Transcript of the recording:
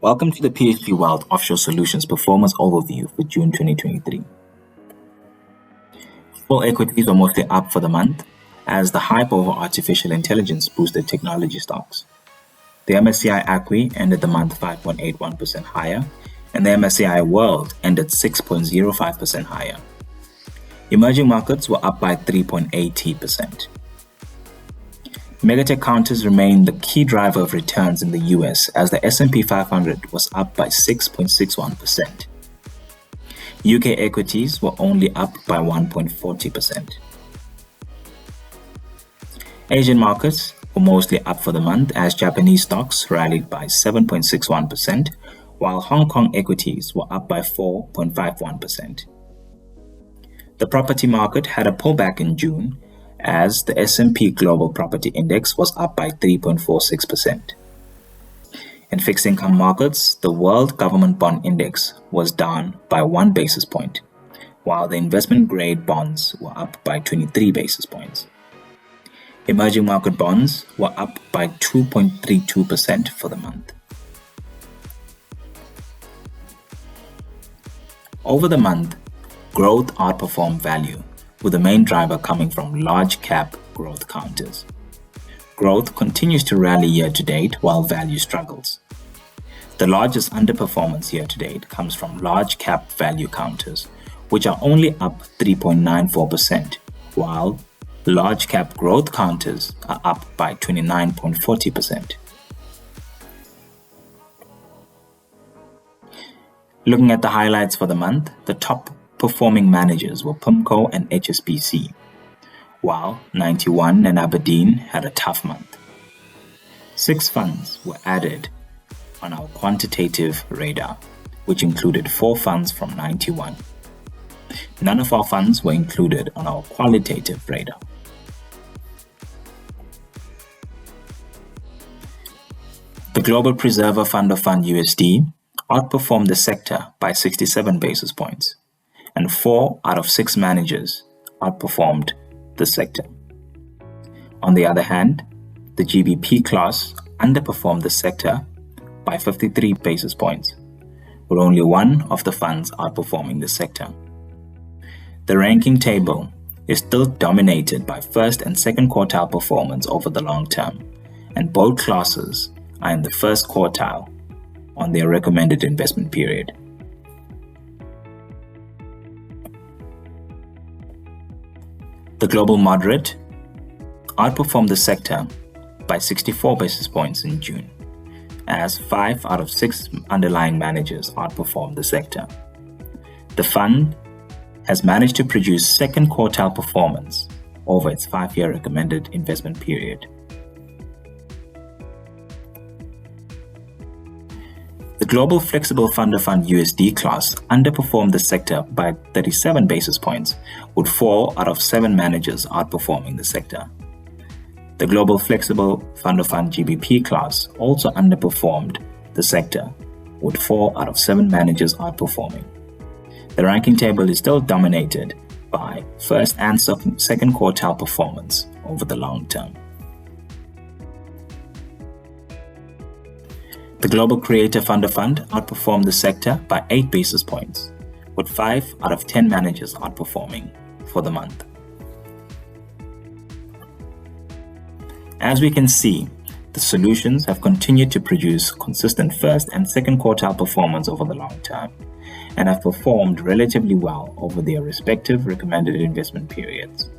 Welcome to the PSG Wealth Offshore Solutions Performance Overview for June 2023. Full equities were mostly up for the month as the hype over artificial intelligence boosted technology stocks. The MSCI ACWI ended the month 5.81% higher, and the MSCI World ended 6.05% higher. Emerging markets were up by 3.80%. Megatech counters remain the key driver of returns in the US as the S&P 500 was up by 6.61%. UK equities were only up by 1.40%. Asian markets were mostly up for the month as Japanese stocks rallied by 7.61%, while Hong Kong equities were up by 4.51%. The property market had a pullback in June as the S&P Global Property Index was up by 3.46%. In fixed income markets, the World Government Bond Index was down by 1 basis point, while the investment grade bonds were up by 23 basis points. Emerging market bonds were up by 2.32% for the month. Over the month, growth outperformed value, with the main driver coming from large cap growth counters. Growth continues to rally year to date while value struggles. The largest underperformance year to date comes from large cap value counters, which are only up 3.94%, while large cap growth counters are up by 29.40%. Looking at the highlights for the month, the top performing managers were PIMCO and HSBC, while 91 and Aberdeen had a tough month. 6 funds were added on our quantitative radar, which included 4 funds from 91. None of our funds were included on our qualitative radar. The Global Preserver Fund of Fund USD outperformed the sector by 67 basis points, and 4 out of 6 managers outperformed the sector. On the other hand, the GBP class underperformed the sector by 53 basis points, with only 1 of the funds outperforming the sector. The ranking table is still dominated by first and second quartile performance over the long term, and both classes are in the first quartile on their recommended investment period. The Global Moderate outperformed the sector by 64 basis points in June, as 5 out of 6 underlying managers outperformed the sector. The fund has managed to produce second quartile performance over its 5-year recommended investment period. The Global Flexible Fund of Fund USD class underperformed the sector by 37 basis points, with 4 out of 7 managers outperforming the sector. The Global Flexible Fund of Fund GBP class also underperformed the sector, with 4 out of 7 managers outperforming. The ranking table is still dominated by first and second quartile performance over the long term. The Global Creator Fund of Fund outperformed the sector by 8 basis points, with 5 out of 10 managers outperforming for the month. As we can see, the solutions have continued to produce consistent first and second quartile performance over the long term, and have performed relatively well over their respective recommended investment periods.